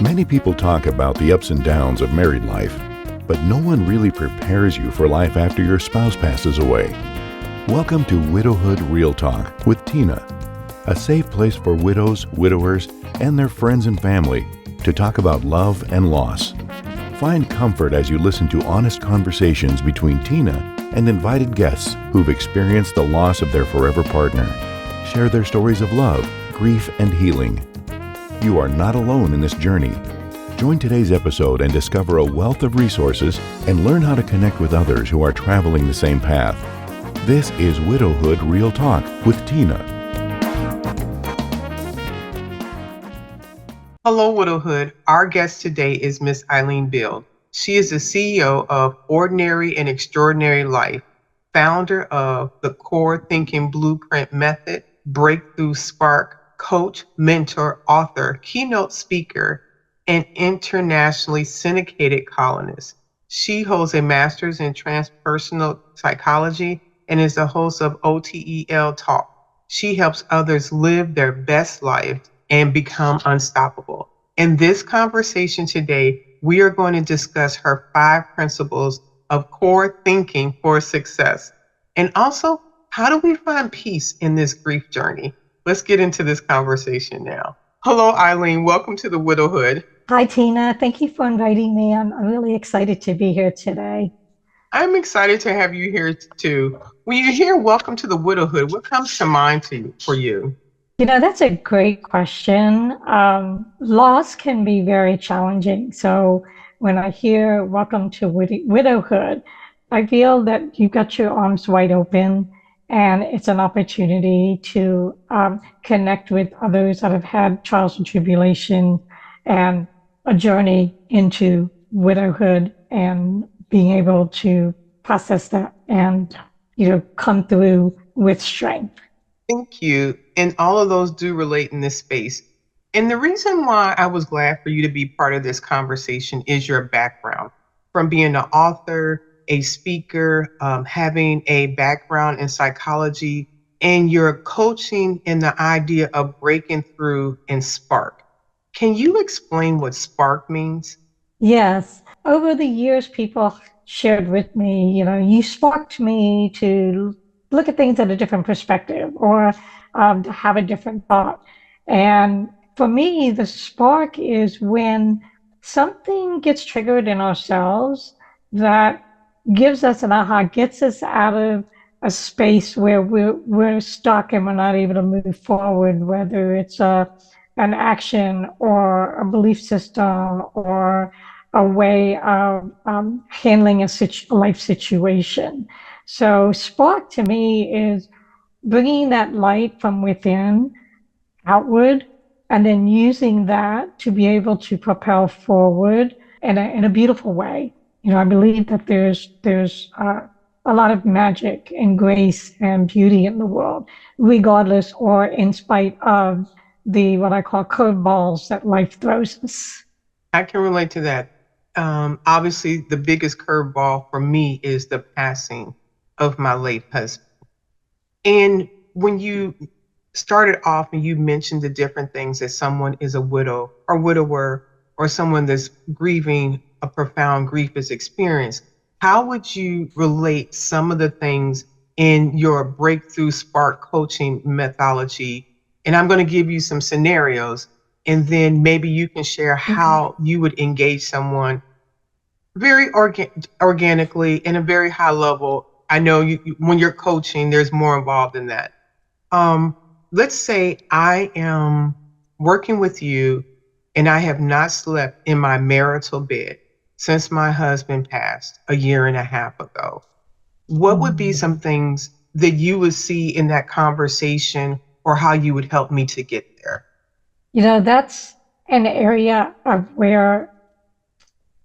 Many people talk about the ups and downs of married life, but no one really prepares you for life after your spouse passes away. Welcome to Widowhood Real Talk with Tina, a safe place for widows, widowers, and their friends and family to talk about love and loss. Find comfort as you listen to honest conversations between Tina and invited guests who've experienced the loss of their forever partner. Share their stories of love, grief, and healing. You are not alone in this journey. Join today's episode and discover a wealth of resources and learn how to connect with others who are traveling the same path. This is Widowhood Real Talk with Tina. Hello, Widowhood. Our guest today is Miss Eileen Bild. She is the CEO of Ordinary and Extraordinary Life, founder of the Core Thinking Blueprint Method, Breakthrough S.P.A.R.K, coach, mentor, author, keynote speaker, and internationally syndicated columnist. She holds a master's in transpersonal psychology and is the host of OTEL Talk. She helps others live their best life and become unstoppable. In this conversation today, we are going to discuss her 5 principles of core thinking for success. And also, how do we find peace in this grief journey? Let's get into this conversation now. Hello, Eileen. Welcome to the Widowhood. Hi, Tina. Thank you for inviting me. I'm really excited to be here today. I'm excited to have you here too. When you hear welcome to the Widowhood, what comes to mind for you? You know, that's a great question. Loss can be very challenging. So when I hear welcome to widowhood, I feel that you've got your arms wide open and it's an opportunity to connect with others that have had trials and tribulation and a journey into widowhood and being able to process that and, come through with strength. Thank you. And all of those do relate in this space. And the reason why I was glad for you to be part of this conversation is your background. From being an author, a speaker, having a background in psychology, and your coaching in the idea of breaking through in S.P.A.R.K. Can you explain what S.P.A.R.K means? Yes. Over the years, people shared with me, you sparked me to look at things at a different perspective or to have a different thought. And for me, the spark is when something gets triggered in ourselves that gives us an aha, gets us out of a space where we're stuck and we're not able to move forward, whether it's an action or a belief system or a way of handling a life situation. So spark to me is bringing that light from within outward and then using that to be able to propel forward in a beautiful way. I believe that there's a lot of magic and grace and beauty in the world, regardless or in spite of what I call curveballs that life throws us. I can relate to that. Obviously, the biggest curveball for me is the passing of my late husband. And when you started off and you mentioned the different things that someone is a widow or widower or someone that's grieving a profound grief is experienced, how would you relate some of the things in your breakthrough S.P.A.R.K coaching methodology? And I'm going to give you some scenarios, and then maybe you can share how you would engage someone very organically in a very high level. I know when you're coaching, there's more involved in that. Let's say I am working with you and I have not slept in my marital bed since my husband passed a year and a half ago. What would be some things that you would see in that conversation or how you would help me to get there? That's an area of where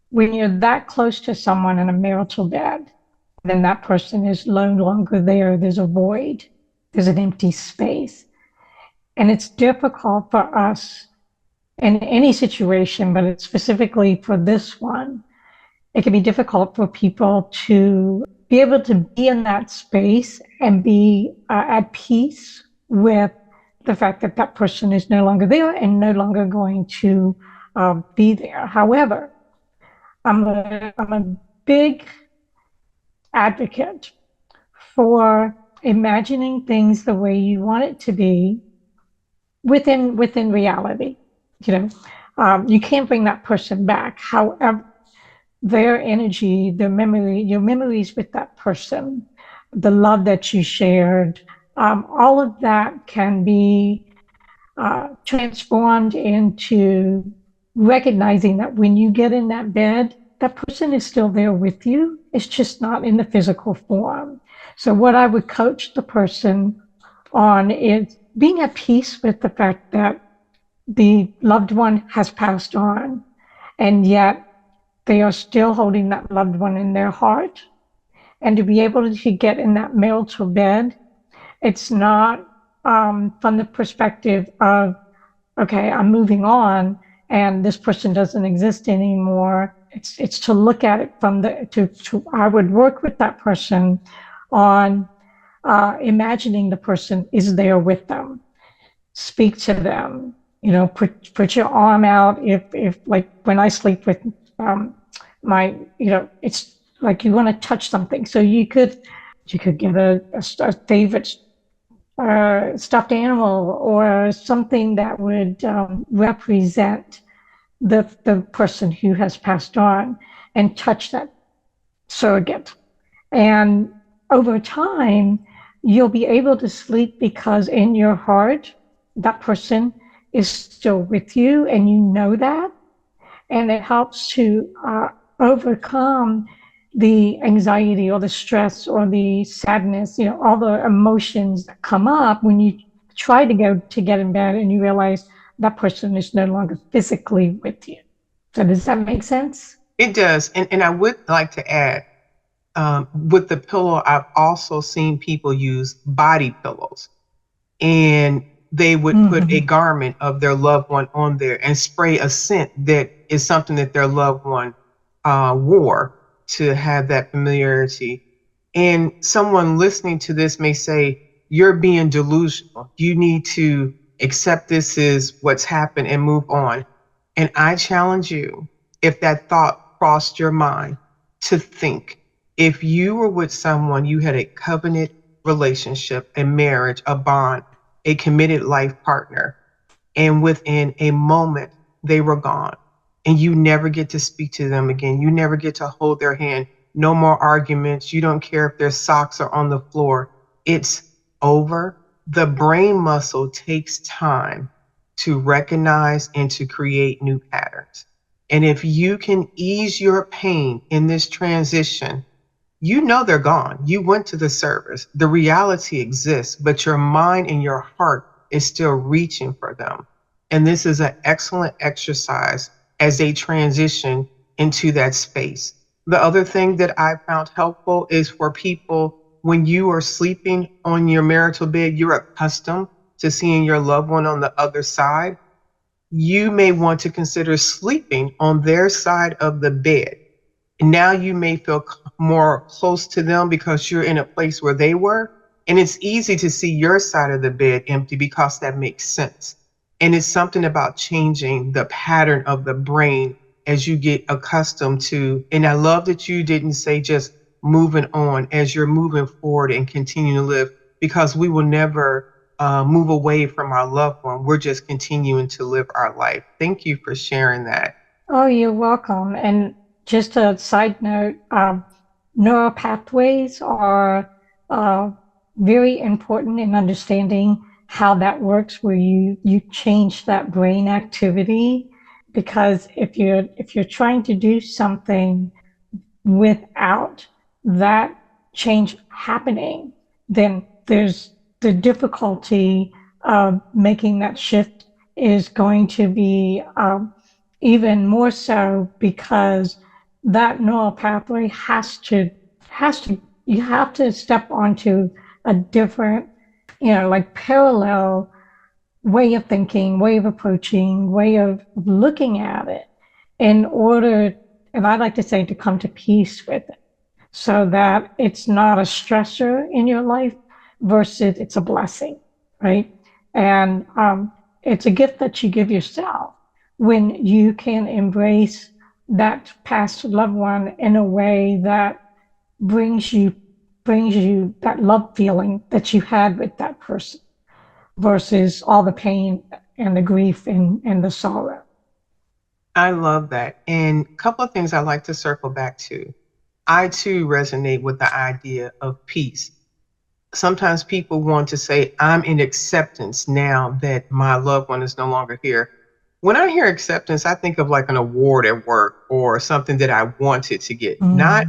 when you're that close to someone in a marital bed, then that person is no longer there. There's a void. There's an empty space. And it's difficult for us in any situation, but it's specifically for this one. It can be difficult for people to be able to be in that space and be at peace with the fact that that person is no longer there and no longer going to be there. However, I'm a big advocate for imagining things the way you want it to be within reality. You can't bring that person back. However, their energy, their memory, your memories with that person, the love that you shared, all of that can be transformed into recognizing that when you get in that bed, that person is still there with you. It's just not in the physical form. So what I would coach the person on is being at peace with the fact that the loved one has passed on, and yet they are still holding that loved one in their heart. And to be able to get in that marital bed, it's not from the perspective of, okay, I'm moving on and this person doesn't exist anymore. It's to look at it from I would work with that person on imagining the person is there with them. Speak to them, put your arm out. If like when I sleep with it's like you want to touch something. So you could get a favorite stuffed animal or something that would represent the person who has passed on, and touch that surrogate. And over time, you'll be able to sleep because in your heart, that person is still with you, and you know that. And it helps to overcome the anxiety or the stress or the sadness, all the emotions that come up when you try to get in bed and you realize that person is no longer physically with you. So does that make sense? It does. And I would like to add, with the pillow, I've also seen people use body pillows, and they would put a garment of their loved one on there and spray a scent that is something that their loved one wore, to have that familiarity. And someone listening to this may say, you're being delusional. You need to accept this is what's happened and move on. And I challenge you, if that thought crossed your mind, to think, if you were with someone, you had a covenant relationship, a marriage, a bond, a committed life partner, and within a moment they were gone, and you never get to speak to them again. You never get to hold their hand. No more arguments. You don't care if their socks are on the floor. It's over. The brain muscle takes time to recognize and to create new patterns. And if you can ease your pain in this transition, they're gone. You went to the service. The reality exists, but your mind and your heart is still reaching for them. And this is an excellent exercise as they transition into that space. The other thing that I found helpful is for people, when you are sleeping on your marital bed, you're accustomed to seeing your loved one on the other side. You may want to consider sleeping on their side of the bed. Now you may feel more close to them because you're in a place where they were. And it's easy to see your side of the bed empty because that makes sense. And it's something about changing the pattern of the brain as you get accustomed to. And I love that you didn't say just moving on, as you're moving forward and continue to live, because we will never move away from our loved one. We're just continuing to live our life. Thank you for sharing that. Oh, you're welcome. And just a side note, Neuro-Pathways are very important in understanding how that works, where you change that brain activity. Because if you're trying to do something without that change happening, then there's the difficulty of making that shift is going to be even more so, because that neural pathway you have to step onto a different, like parallel way of thinking, way of approaching, way of looking at it in order, and I like to say, to come to peace with it, so that it's not a stressor in your life versus it's a blessing, right? And it's a gift that you give yourself, when you can embrace that past loved one in a way that brings you that love feeling that you had with that person versus all the pain and the grief and the sorrow. I love that. And a couple of things I like to circle back to. I too resonate with the idea of peace. Sometimes people want to say, I'm in acceptance now that my loved one is no longer here. When I hear acceptance, I think of like an award at work or something that I wanted to get, not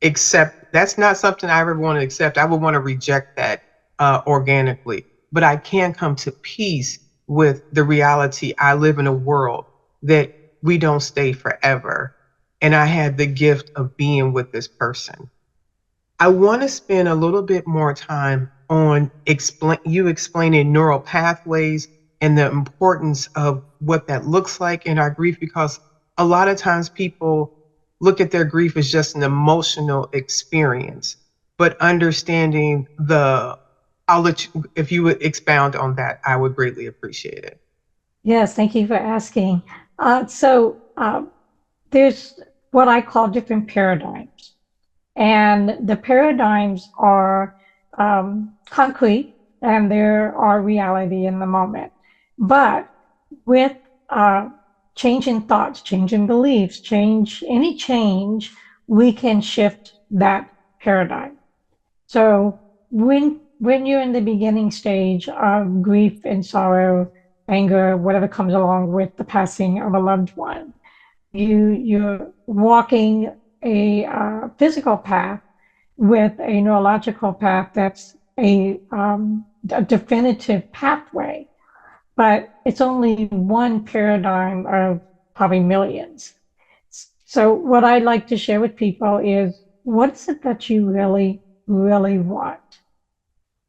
accept. That's not something I ever want to accept. I would want to reject that organically. But I can come to peace with the reality I live in a world that we don't stay forever. And I had the gift of being with this person. I want to spend a little bit more time on explaining neural pathways and the importance of what that looks like in our grief, because a lot of times people look at their grief as just an emotional experience, but understanding I'll let you, if you would expound on that, I would greatly appreciate it. Yes, thank you for asking. There's what I call different paradigms. And the paradigms are concrete and there are reality in the moment. But with change in thoughts, change in beliefs, any change, we can shift that paradigm. So when you're in the beginning stage of grief and sorrow, anger, whatever comes along with the passing of a loved one, you're walking a physical path with a neurological path that's a definitive pathway, but it's only one paradigm of probably millions. So what I like to share with people is, what is it that you really, really want?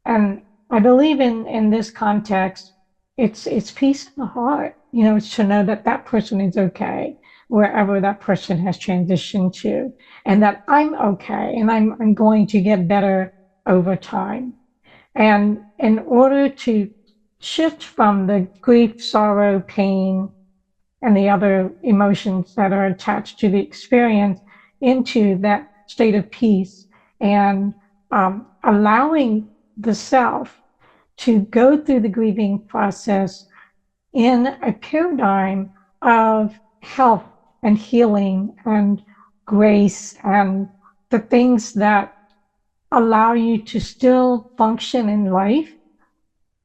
And I believe in this context, it's peace in the heart. It's to know that that person is okay wherever that person has transitioned to, and that I'm okay, and I'm going to get better over time. And in order to shift from the grief, sorrow, pain, and the other emotions that are attached to the experience into that state of peace and allowing the self to go through the grieving process in a paradigm of health and healing and grace and the things that allow you to still function in life,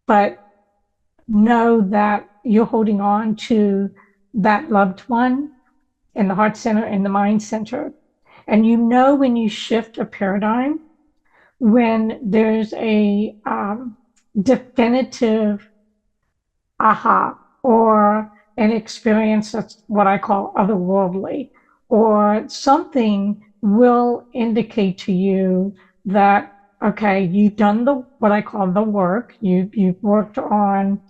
but know that you're holding on to that loved one in the heart center and the mind center. And when you shift a paradigm, when there's a definitive aha or an experience that's what I call otherworldly, or something will indicate to you that, okay, you've done what I call the work. You've worked on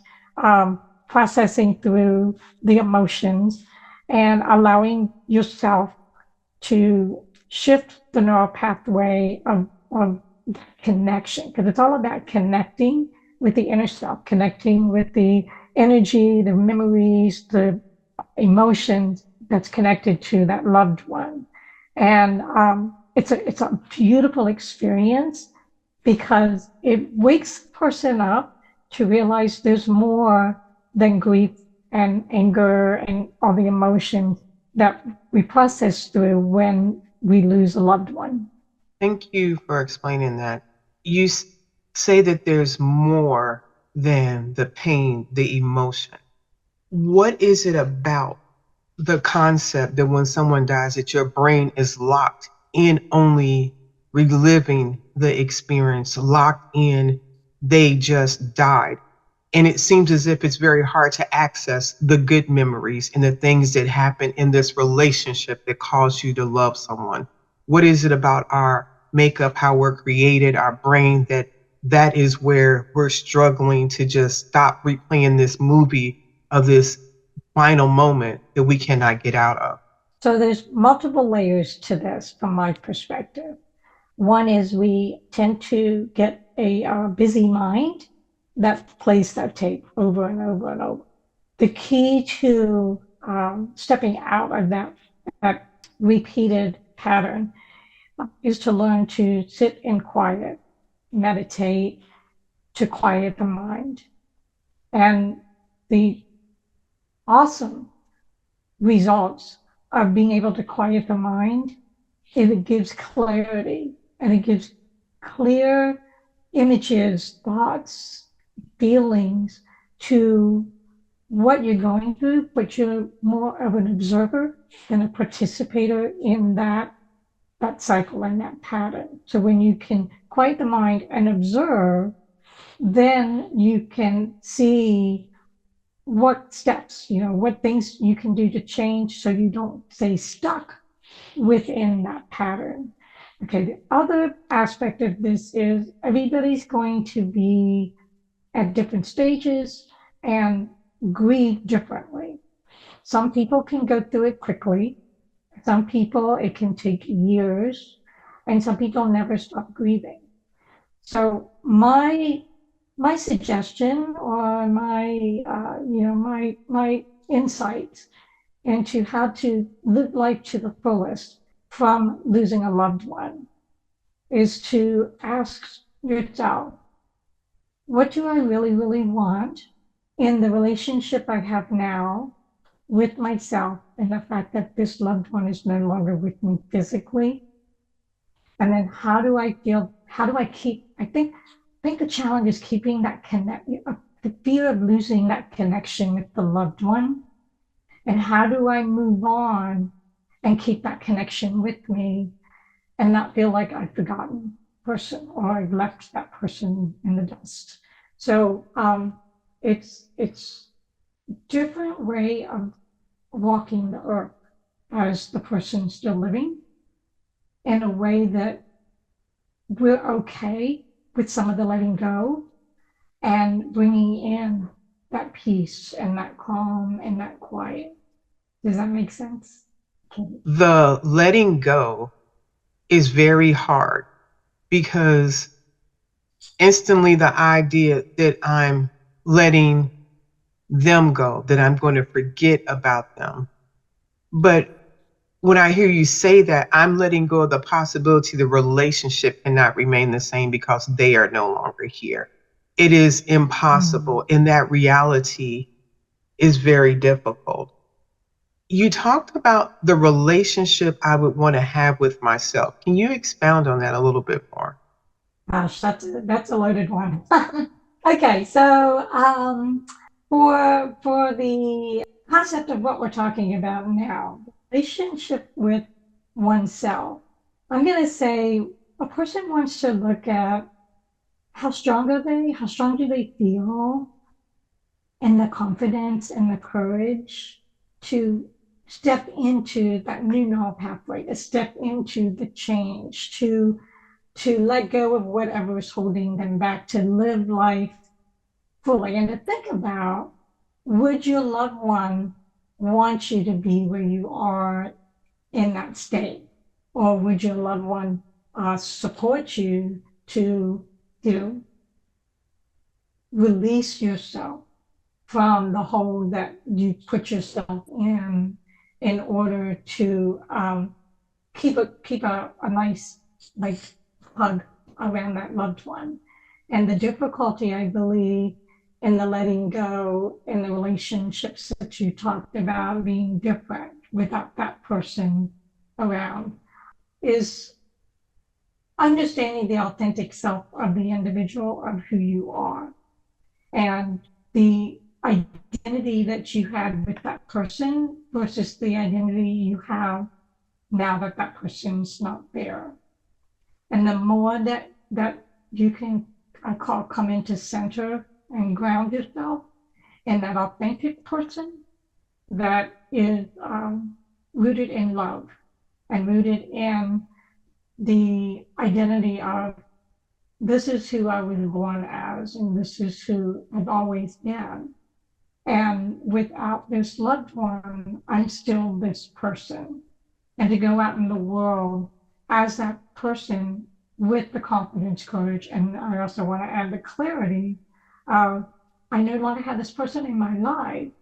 processing through the emotions and allowing yourself to shift the neural pathway of connection, because it's all about connecting with the inner self, connecting with the energy, the memories, the emotions that's connected to that loved one. And it's a beautiful experience because it wakes the person up to realize there's more than grief and anger and all the emotions that we process through when we lose a loved one. Thank you for explaining that. You say that there's more than the pain, the emotion. What is it about the concept that when someone dies, that your brain is locked in only reliving the experience, locked in, they just died? And it seems as if it's very hard to access the good memories and the things that happen in this relationship that cause you to love someone. What is it about our makeup, how we're created, our brain, that is where we're struggling to just stop replaying this movie of this final moment that we cannot get out of? So there's multiple layers to this from my perspective. One is we tend to get a busy mind that plays that tape over and over and over. the key to stepping out of that repeated pattern is to learn to sit in quiet, meditate, to quiet the mind. And the awesome results of being able to quiet the mind is it gives clarity, and it gives clear images, thoughts, feelings to what you're going through, but you're more of an observer than a participator in that cycle and that pattern. So when you can quiet the mind and observe, then you can see what steps, what things you can do to change so you don't stay stuck within that pattern. Okay, the other aspect of this is everybody's going to be at different stages and grieve differently. Some people can go through it quickly. Some people, it can take years, and some people never stop grieving. So my suggestion or my insights into how to live life to the fullest from losing a loved one is to ask yourself, what do I really, really want in the relationship I have now with myself and the fact that this loved one is no longer with me physically? And then how do I feel? How do I keep? I think the challenge is keeping that the fear of losing that connection with the loved one. And how do I move on and keep that connection with me and not feel like I've forgotten person or I've left that person in the dust? So it's different way of walking the earth as the person still living in a way that we're okay with some of the letting go and bringing in that peace and that calm and that quiet. Does that make sense? Okay. The letting go is very hard because instantly the idea that I'm letting them go, that I'm going to forget about them. But when I hear you say that, I'm letting go of the possibility the relationship cannot remain the same because they are no longer here. It is impossible, and that reality is very difficult. You talked about the relationship I would want to have with myself. Can you expound on that a little bit more? Gosh, that's a loaded one. Okay, so for the concept of what we're talking about now, relationship with oneself, I'm going to say a person wants to look at how strong are they, how strong do they feel, and the confidence and the courage to step into that new neural pathway, to step into the change, to let go of whatever is holding them back, to live life fully, and to think about, would your loved one want you to be where you are in that state? Or would your loved one support you to, release yourself from the hole that you put yourself in order to keep a nice like hug around that loved one. And the difficulty, I believe, in the letting go in the relationships that you talked about being different without that person around is understanding the authentic self of the individual of who you are and the identity that you had with that person versus the identity you have now that that person's not there. And the more that you can, I call, come into center and ground yourself in that authentic person that is rooted in love and rooted in the identity of this is who I was born as and this is who I've always been. And without this loved one, I'm still this person. And to go out in the world as that person with the confidence, courage, and I also want to add the clarity of I no longer have this person in my life,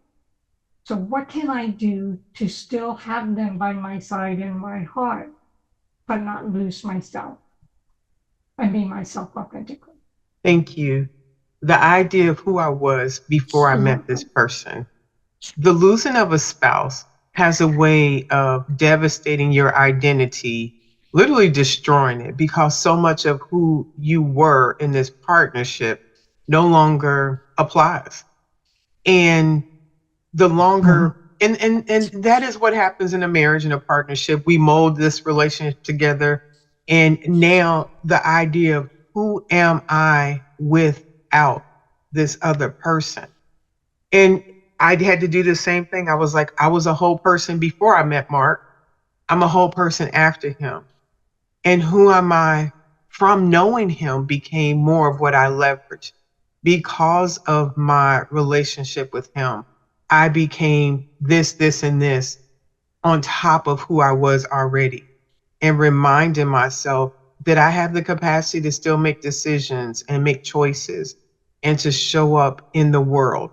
So what can I do to still have them by my side in my heart, but not lose myself and be myself authentically? Thank you. The idea of who I was before I met this person. The losing of a spouse has a way of devastating your identity, literally destroying it, because so much of who you were in this partnership no longer applies. And the longer and that is what happens in a marriage and a partnership. We mold this relationship together. And now the idea of who am I without this other person? And I had to do the same thing. I was like, I was a whole person before I met Mark. I'm a whole person after him. And who am I from knowing him became more of what I leveraged. Because of my relationship with him, I became this, and this on top of who I was already, and reminding myself that I have the capacity to still make decisions and make choices and to show up in the world.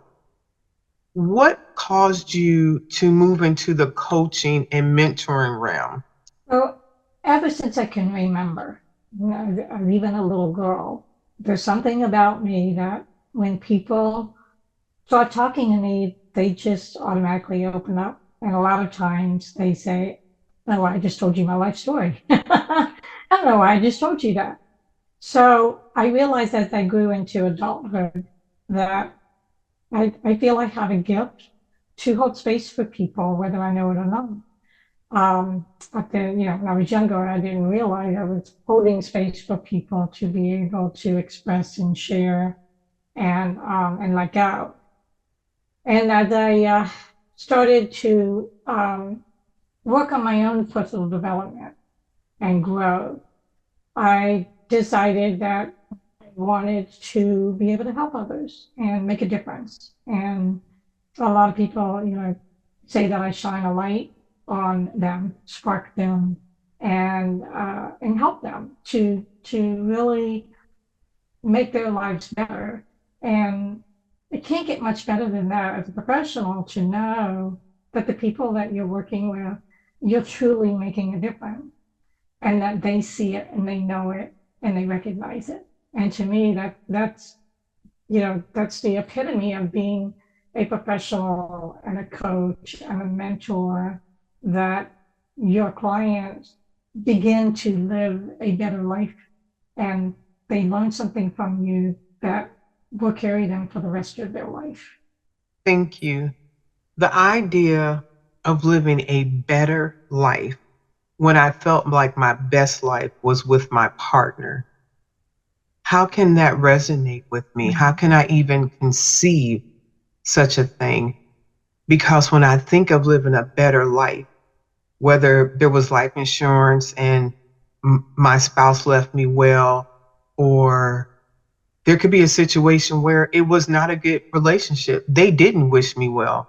What caused you to move into the coaching and mentoring realm? Well, ever since I can remember, even a little girl, there's something about me that when people start talking to me, they just automatically open up. And a lot of times they say, "Oh, I just told you my life story." I don't know why I just told you that. So I realized as I grew into adulthood that I feel I have a gift to hold space for people, whether I know it or not. But then, when I was younger, I didn't realize I was holding space for people to be able to express and share and let go. And as I started to work on my own personal development and grow, I decided that I wanted to be able to help others and make a difference. And a lot of people, say that I shine a light on them, spark them, and help them to really make their lives better. And it can't get much better than that as a professional to know that the people that you're working with, you're truly making a difference and that they see it and they know it and they recognize it. And to me, that's that's the epitome of being a professional and a coach and a mentor, that your clients begin to live a better life and they learn something from you that will carry them for the rest of their life. Thank you. The idea of living a better life when I felt like my best life was with my partner. How can that resonate with me? How can I even conceive such a thing? Because when I think of living a better life, whether there was life insurance and my spouse left me well, or there could be a situation where it was not a good relationship. They didn't wish me well.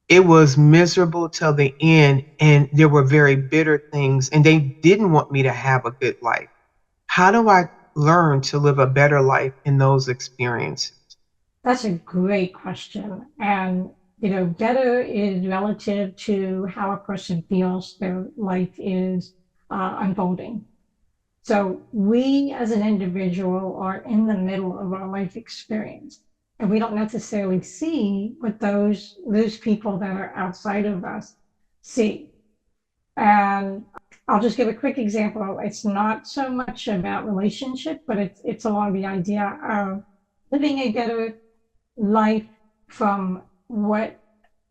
It was miserable till the end, and there were very bitter things, and they didn't want me to have a good life. How do I learn to live a better life in those experiences? That's a great question. And, better is relative to how a person feels their life is unfolding. So we as an individual are in the middle of our life experience, and we don't necessarily see what those people that are outside of us see. And I'll just give a quick example. It's not so much about relationship, but it's along the idea of living a better life from what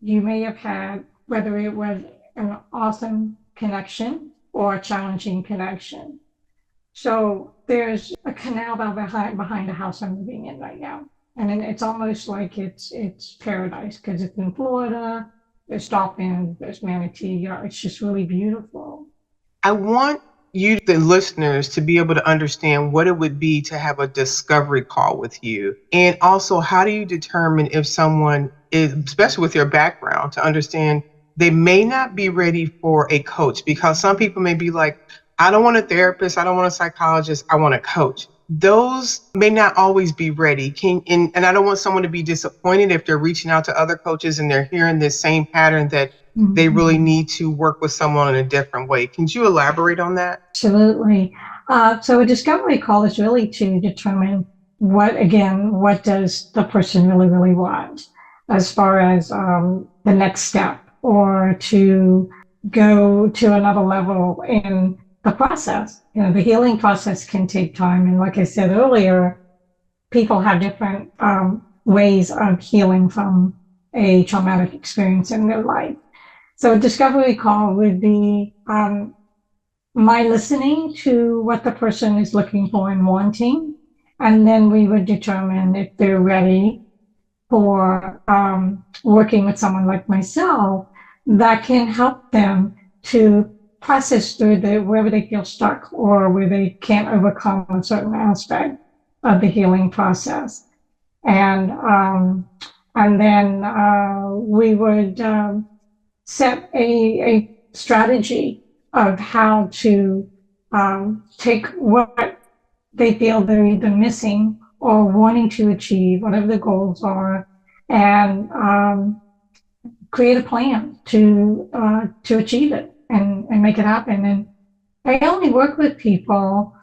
you may have had, whether it was an awesome connection or a challenging connection. So there's a canal behind the house I'm living in right now. And then it's almost like it's paradise because it's in Florida. There's dolphins, there's manatee. It's just really beautiful. I want you, the listeners, to be able to understand what it would be to have a discovery call with you. And also, how do you determine if someone is, especially with your background, to understand they may not be ready for a coach? Because some people may be like, I don't want a therapist, I don't want a psychologist, I want a coach. those may not always be ready. And I don't want someone to be disappointed if they're reaching out to other coaches and they're hearing this same pattern that they really need to work with someone in a different way. Can you elaborate on that? Absolutely. So a discovery call is really to determine what does the person really want as far as the next step, or to go to another level in the process. The healing process can take time. And like I said earlier, people have different ways of healing from a traumatic experience in their life. So a discovery call would be my listening to what the person is looking for and wanting, and then we would determine if they're ready for working with someone like myself that can help them to process through wherever they feel stuck or where they can't overcome a certain aspect of the healing process. And then we would set a strategy of how to take what they feel they're either missing or wanting to achieve, whatever the goals are, and create a plan to achieve it and make it happen. And I only work with people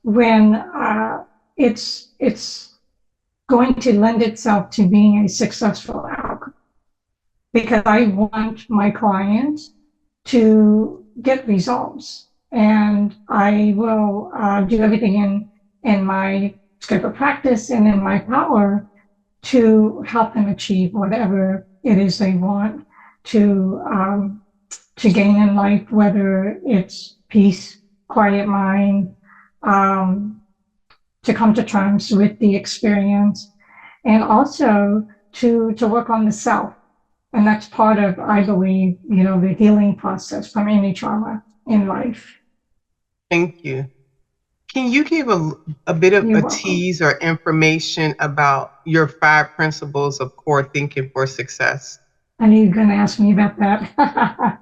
when it's going to lend itself to being a successful outcome, because I want my clients to get results, and I will do everything in my scope of practice and in my power to help them achieve whatever it is they want to gain in life, whether it's peace, quiet mind, to come to terms with the experience, and also to work on the self. And that's part of, I believe, the healing process from any trauma in life. Thank you. Can you give a bit of a tease or information about your 5 principles of core thinking for success? I knew you were going to ask me about that.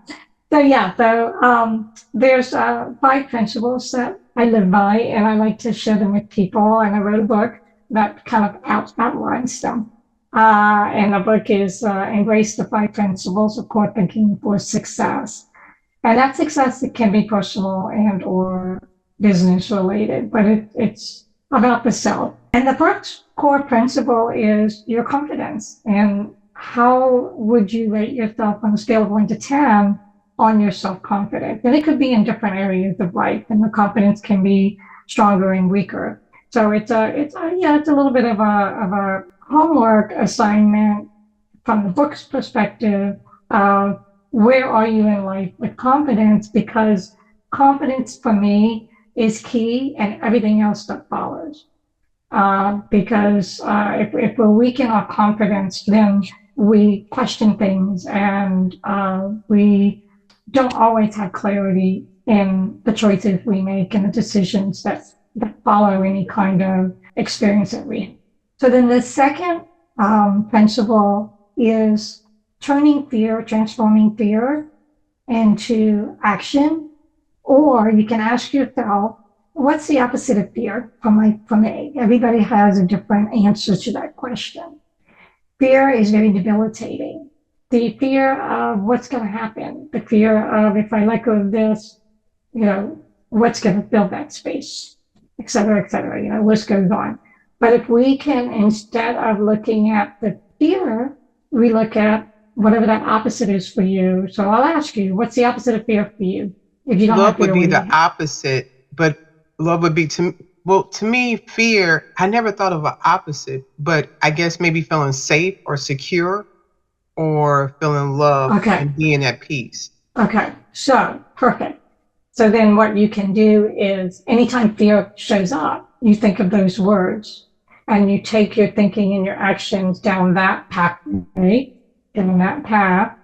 So there's 5 principles that I live by, and I like to share them with people. And I wrote a book that kind of outlines them. And the book is Embrace the 5 Principles of Core Thinking for Success. And that success, it can be personal and or business related, but it's about the self. And the first core principle is your confidence. And how would you rate yourself on a scale of 1 to 10 on your self-confidence? And it could be in different areas of life, and the confidence can be stronger and weaker. So it's a little bit of a homework assignment from the book's perspective of where are you in life with confidence, because confidence for me is key and everything else that follows. Because if we're weak in our confidence, then we question things, and we don't always have clarity in the choices we make and the decisions that follow any kind of experience that we have. So then the second principle is transforming fear into action. Or you can ask yourself, what's the opposite of fear from A? Everybody has a different answer to that question. Fear is very debilitating. The fear of what's going to happen, the fear of if I let go of this, what's going to fill that space, et cetera, list goes on. But if we can, instead of looking at the fear, we look at whatever that opposite is for you. So I'll ask you, what's the opposite of fear for you? If you don't love would be the opposite, but love would be to me, fear, I never thought of an opposite, but I guess maybe feeling safe or secure or feeling love and being at peace. Okay, so perfect. So then what you can do is anytime fear shows up, you think of those words and you take your thinking and your actions down that pathway, in that path,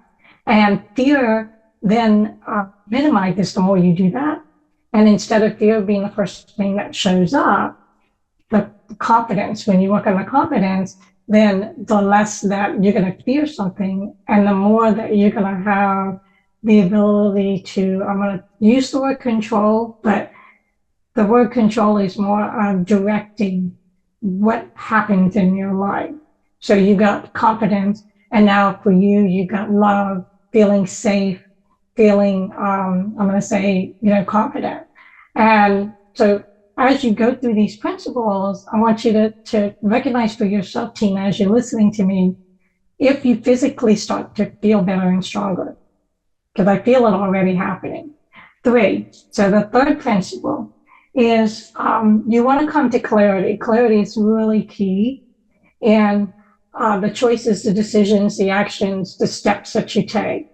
and fear then minimizes the more you do that. And instead of fear being the first thing that shows up, the confidence, when you work on the confidence, then the less that you're going to fear something, and the more that you're going to have the ability to, I'm going to use the word control, but the word control is more directing what happens in your life. So you got confidence, and now for you, you got love, feeling safe, feeling, I'm going to say, confident. And so as you go through these principles, I want you to recognize for yourself, Tina, as you're listening to me, if you physically start to feel better and stronger, because I feel it already happening. 3, so the third principle is you want to come to clarity. Clarity is really key. And the choices, the decisions, the actions, the steps that you take.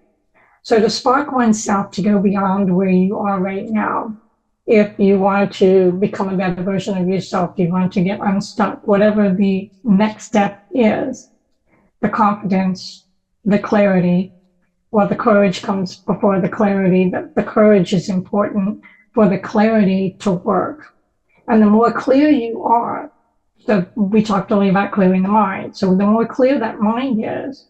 So to spark oneself to go beyond where you are right now, if you want to become a better version of yourself, you want to get unstuck, whatever the next step is, the confidence, the clarity, well, the courage comes before the clarity, but the courage is important for the clarity to work. And the more clear you are, so we talked earlier about clearing the mind. So the more clear that mind is,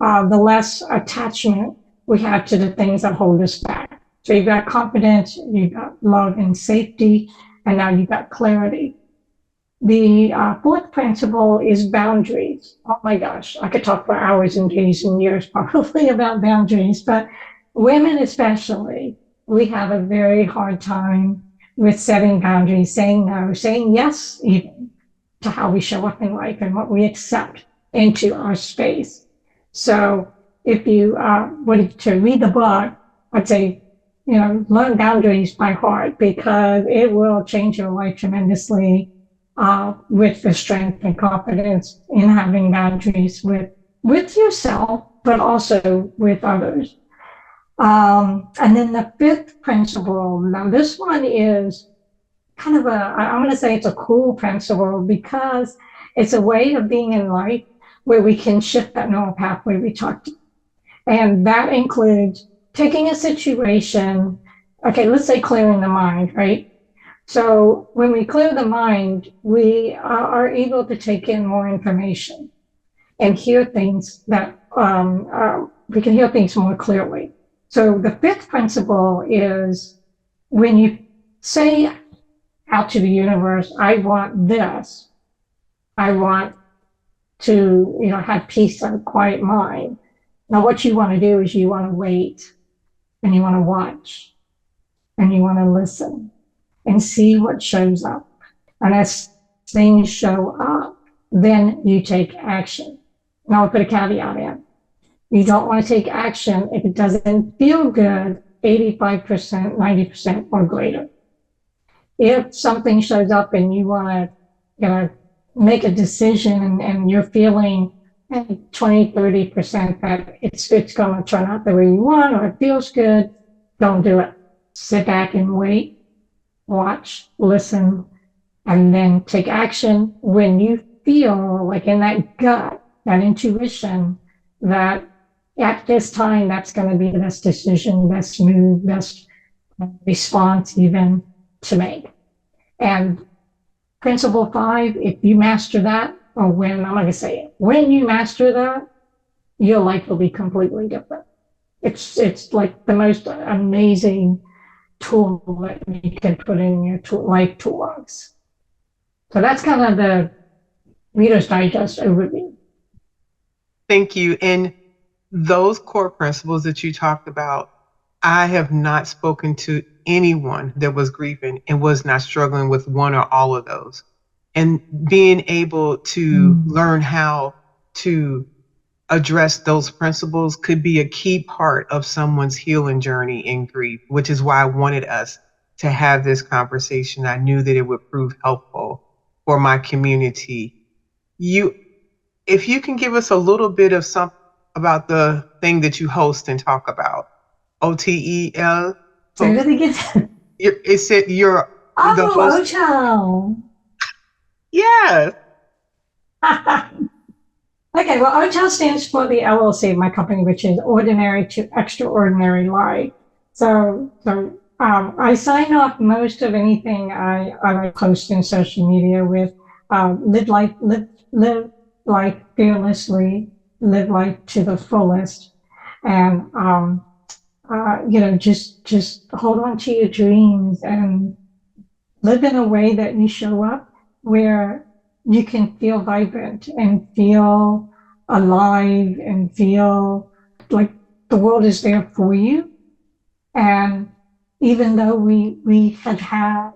the less attachment we have to the things that hold us back. So you've got confidence, you've got love and safety, and now you've got clarity. The fourth principle is boundaries. Oh my gosh, I could talk for hours and days and years probably about boundaries, but women especially, we have a very hard time with setting boundaries, saying no, saying yes even to how we show up in life and what we accept into our space. So if you wanted to read the book, I'd say, learn boundaries by heart, because it will change your life tremendously with the strength and confidence in having boundaries with yourself, but also with others. And then the fifth principle, now this one is kind of I'm going to say it's a cool principle, because it's a way of being in life where we can shift that neural pathway we talked about. And that includes taking a situation, okay, let's say clearing the mind, right? So when we clear the mind, we are able to take in more information and hear things that we can hear things more clearly. So the fifth principle is when you say out to the universe, I want this, I want to have peace and quiet mind. Now what you want to do is you want to wait, and you want to watch, and you want to listen and see what shows up. And as things show up, then you take action. Now I'll put a caveat in. You don't want to take action if it doesn't feel good 85%, 90% or greater. If something shows up and you want to make a decision and you're feeling 20, 30% that it's going to turn out the way you want, or it feels good, don't do it. Sit back and wait, watch, listen, and then take action when you feel like in that gut, that intuition, that at this time, that's going to be the best decision, best move, best response even to make. And principle 5, if you master that, or when, I'm going to say it, when you master that, your life will be completely different. It's like the most amazing tool that you can put in your life toolbox. So that's kind of the Reader's Digest overview. Thank you. And those core principles that you talked about, I have not spoken to anyone that was grieving and was not struggling with one or all of those. And being able to learn how to address those principles could be a key part of someone's healing journey in grief, which is why I wanted us to have this conversation. I knew that it would prove helpful for my community. If you can give us a little bit of something about the thing that you host and talk about, OTEL. Say that again. It said you're the host. OTEL. Yes. Okay, well, OTEL stands for the LLC of my company, which is Ordinary to Extraordinary Life. So I sign off most of anything I post in social media with live life fearlessly, live life to the fullest, and just hold on to your dreams and live in a way that you show up where you can feel vibrant and feel alive and feel like the world is there for you. And even though we had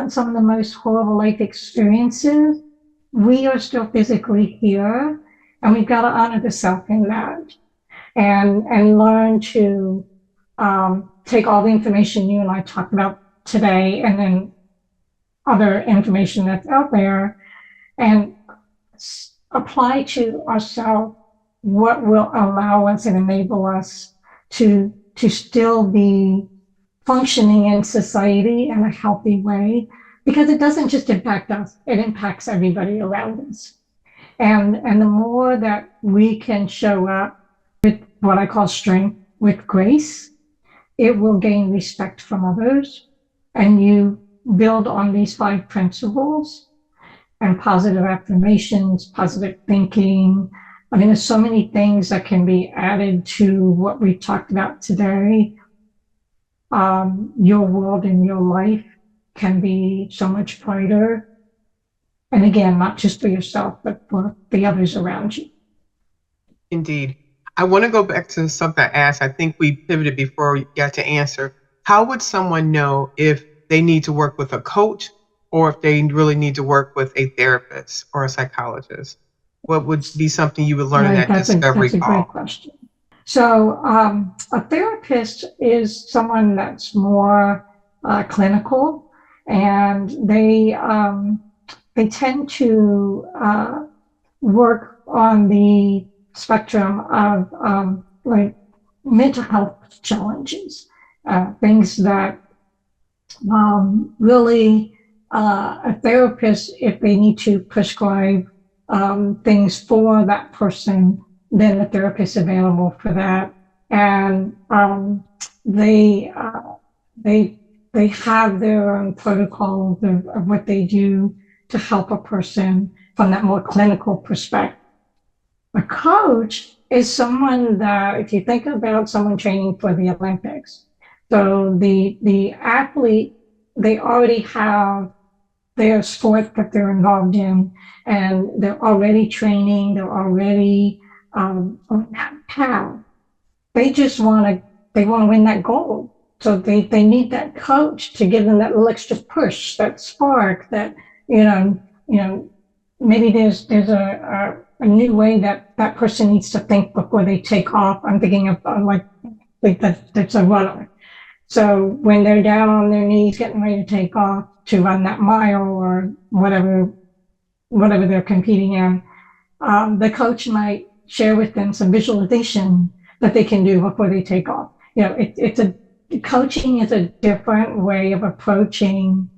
some of the most horrible life experiences, we are still physically here, and we've got to honor the self in that, and learn to take all the information you and I talked about today, and then other information that's out there, and apply to ourselves what will allow us and enable us to still be functioning in society in a healthy way, because it doesn't just impact us, it impacts everybody around us. And the more that we can show up with what I call strength, with grace, it will gain respect from others. And you build on these 5 principles and positive affirmations, positive thinking. I mean, there's so many things that can be added to what we talked about today. Your world and your life can be so much brighter. And again, not just for yourself, but for the others around you. Indeed. I want to go back to something I asked. I think we pivoted before we got to answer. How would someone know if they need to work with a coach or if they really need to work with a therapist or a psychologist? What would be something you would learn in that discovery That's a call? great question. So a therapist is someone that's more clinical, and they tend to work on the spectrum of like mental health challenges, things that really a therapist, if they need to prescribe things for that person, then the therapist is available for that. And they have their own protocols of what they do to help a person from that more clinical perspective. A coach is someone that, if you think about someone training for the Olympics, so the athlete, they already have their sport that they're involved in, and they're already training, they're already on that path. They just want to win that gold. So they need that coach to give them that little extra push, that spark, that, maybe there's a new way that person needs to think before they take off. I'm thinking of like that's a runner. So when they're down on their knees getting ready to take off to run that mile or whatever they're competing in, the coach might share with them some visualization that they can do before they take off. Coaching is a different way of approaching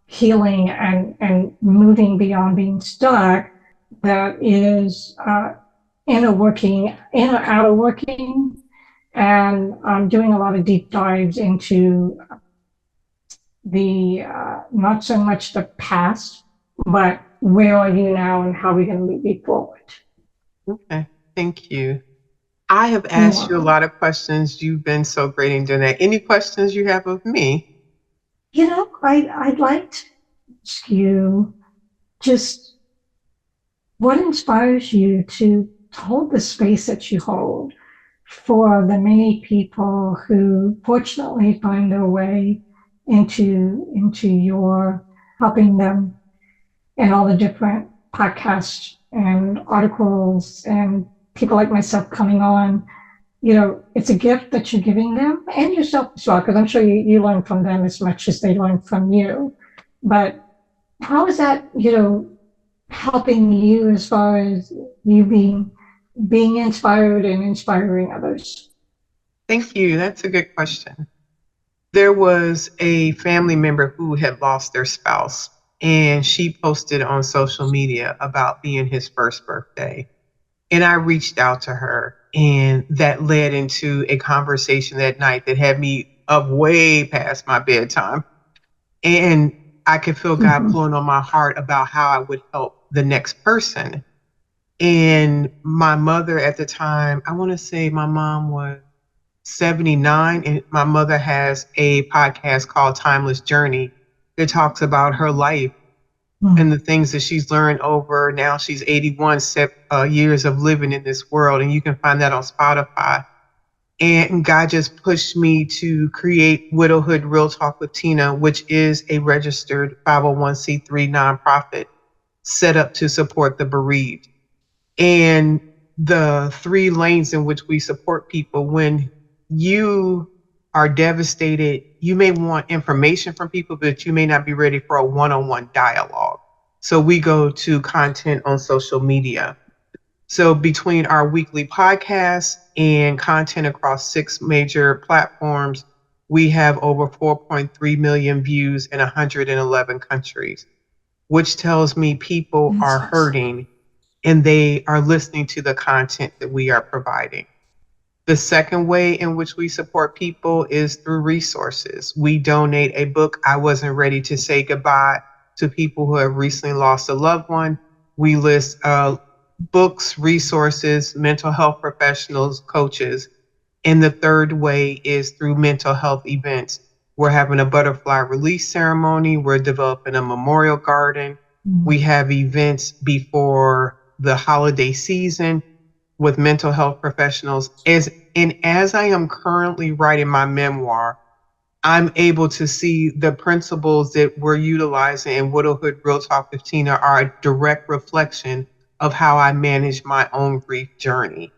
healing and moving beyond being stuck. That is inner outer working, and doing a lot of deep dives into the not so much the past, but where are you now and how are we going to move you forward. Okay, thank you. I have asked you a lot of questions. You've been so great in doing that. Any questions you have of me? I'd like to ask you just what inspires you to hold the space that you hold for the many people who fortunately find their way into your helping them, and all the different podcasts and articles and people like myself coming on. It's a gift that you're giving them and yourself as well, because I'm sure you learn from them as much as they learn from you. But how is that, helping you as far as you being inspired and inspiring others? Thank you. That's a good question. There was a family member who had lost their spouse, and she posted on social media about being his first birthday. And I reached out to her, and that led into a conversation that night that had me up way past my bedtime. And I could feel God pulling on my heart about how I would help the next person. And my mother at the time, I want to say my mom was 79, and my mother has a podcast called Timeless Journey that talks about her life and the things that she's learned over, now she's 81 years of living in this world, and you can find that on Spotify. And God just pushed me to create Widowhood Real Talk with Tina, which is a registered 501c3 nonprofit set up to support the bereaved. And the three lanes in which we support people: when you are devastated, you may want information from people, but you may not be ready for a one-on-one dialogue. So we go to content on social media. So between our weekly podcasts and content across 6 major platforms, we have over 4.3 million views in 111 countries, which tells me people are hurting and they are listening to the content that we are providing. The second way in which we support people is through resources. We donate a book, I Wasn't Ready to Say Goodbye, to people who have recently lost a loved one. We list books, resources, mental health professionals, coaches. And the third way is through mental health events. We're having a butterfly release ceremony. We're developing a memorial garden. We have events before the holiday season with mental health professionals. As I am currently writing my memoir, I'm able to see the principles that we're utilizing in Widowhood Real Talk with Tina are a direct reflection of how I manage my own grief journey.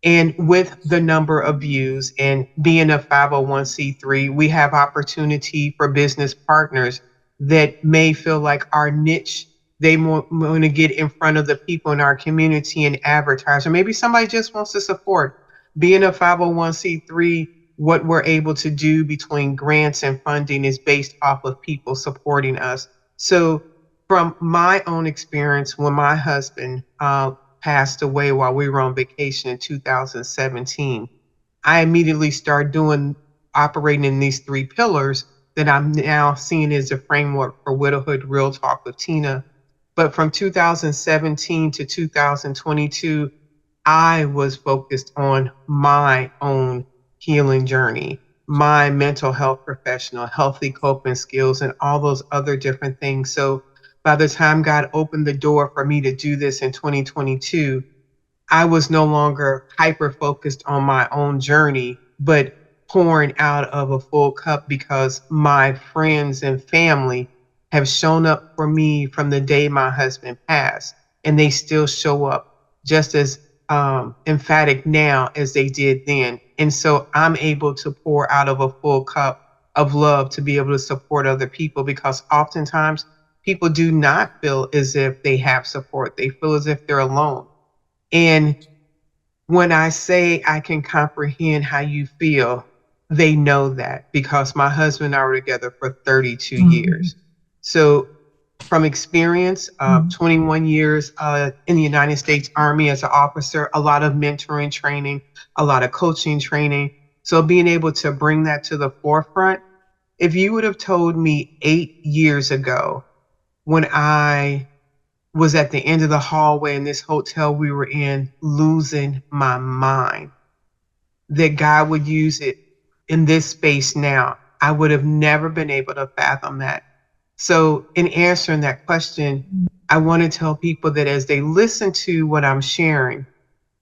And with the number of views and being a 501c3, we have opportunity for business partners that may feel like our niche, they want to get in front of the people in our community and advertise, or maybe somebody just wants to support. Being a 501c3, what we're able to do between grants and funding is based off of people supporting us. So from my own experience, when my husband passed away while we were on vacation in 2017, I immediately started operating in these 3 pillars that I'm now seeing as a framework for Widowhood Real Talk with Tina. But from 2017 to 2022, I was focused on my own healing journey, my mental health professional, healthy coping skills, and all those other different things. So by the time God opened the door for me to do this in 2022, I was no longer hyper focused on my own journey, but pouring out of a full cup, because my friends and family have shown up for me from the day my husband passed, and they still show up just as emphatic now as they did then. And so I'm able to pour out of a full cup of love to be able to support other people, because oftentimes people do not feel as if they have support. They feel as if they're alone. And when I say I can comprehend how you feel, they know that, because my husband and I were together for 32 years. So from experience, 21 years in the United States Army as an officer, a lot of mentoring training, a lot of coaching training. So being able to bring that to the forefront, if you would have told me 8 years ago, when I was at the end of the hallway in this hotel we were in, losing my mind, that God would use it in this space now, I would have never been able to fathom that. So in answering that question, I want to tell people that as they listen to what I'm sharing,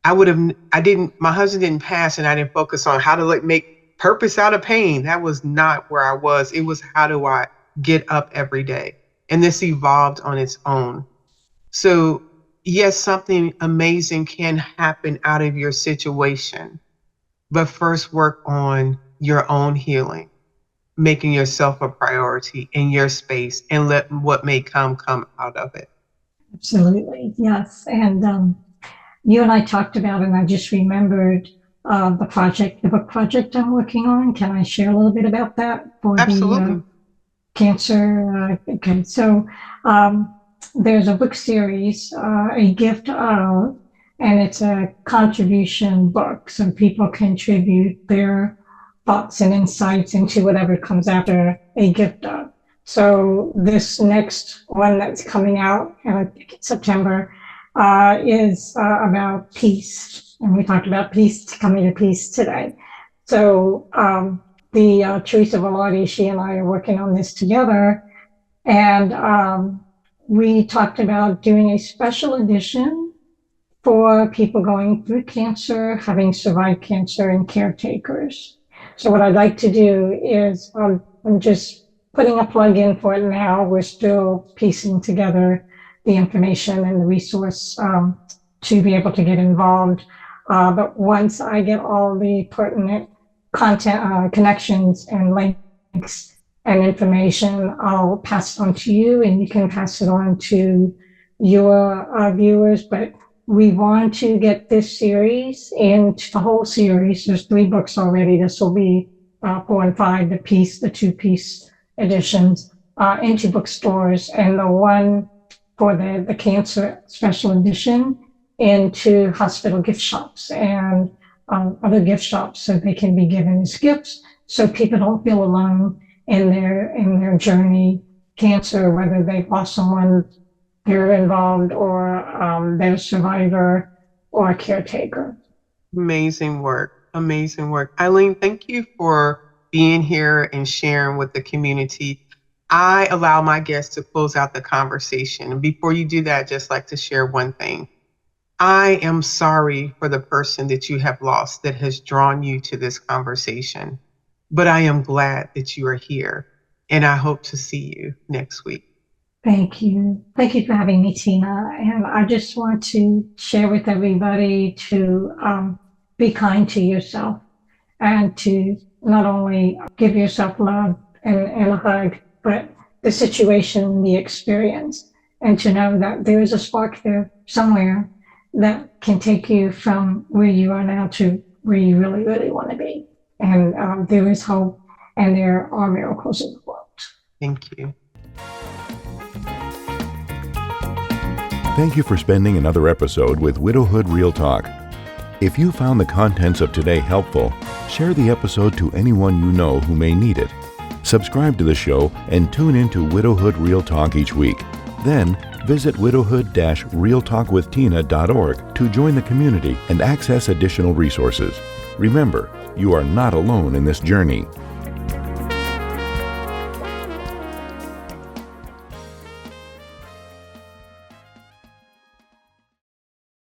my husband didn't pass, and I didn't focus on how to make purpose out of pain. That was not where I was. It was, how do I get up every day? And this evolved on its own. So yes, something amazing can happen out of your situation, but first work on your own healing, making yourself a priority in your space, and let what may come out of it. Absolutely, yes. And you and I talked about, and I just remembered the book project I'm working on. Can I share a little bit about that for Absolutely. the cancer? Okay, so there's a book series, A Gift Of, and it's a contribution book. So people contribute their thoughts and insights into whatever comes after A Gift Of. So this next one that's coming out, I think it's September, is about peace. And we talked about peace, coming to peace today. So Teresa Velarde, she and I are working on this together, and we talked about doing a special edition for people going through cancer, having survived cancer, and caretakers. So what I'd like to do is I'm just putting a plug in for it now. We're still piecing together the information and the resource to be able to get involved. But once I get all the pertinent content, connections and links and information, I'll pass it on to you, and you can pass it on to your viewers. But we want to get this series into the whole series. There's 3 books already. This will be 4 and 5, the 2-piece editions, into bookstores, and the one for the cancer special edition into hospital gift shops and other gift shops, so they can be given as gifts, so people don't feel alone in their journey cancer, whether they've lost someone they're involved, or they're a survivor or a caretaker. Amazing work. Amazing work. Eileen, thank you for being here and sharing with the community. I allow my guests to close out the conversation. And before you do that, I'd just like to share one thing. I am sorry for the person that you have lost that has drawn you to this conversation, but I am glad that you are here, and I hope to see you next week. Thank you. Thank you for having me, Tina. And I just want to share with everybody to be kind to yourself, and to not only give yourself love and a hug, but the situation, the experience, and to know that there is a spark there somewhere that can take you from where you are now to where you really, really want to be. And there is hope, and there are miracles in the world. Thank you. Thank you for spending another episode with Widowhood Real Talk. If you found the contents of today helpful, share the episode to anyone you know who may need it. Subscribe to the show and tune into Widowhood Real Talk each week. Then, visit widowhood-realtalkwithtina.org to join the community and access additional resources. Remember, you are not alone in this journey.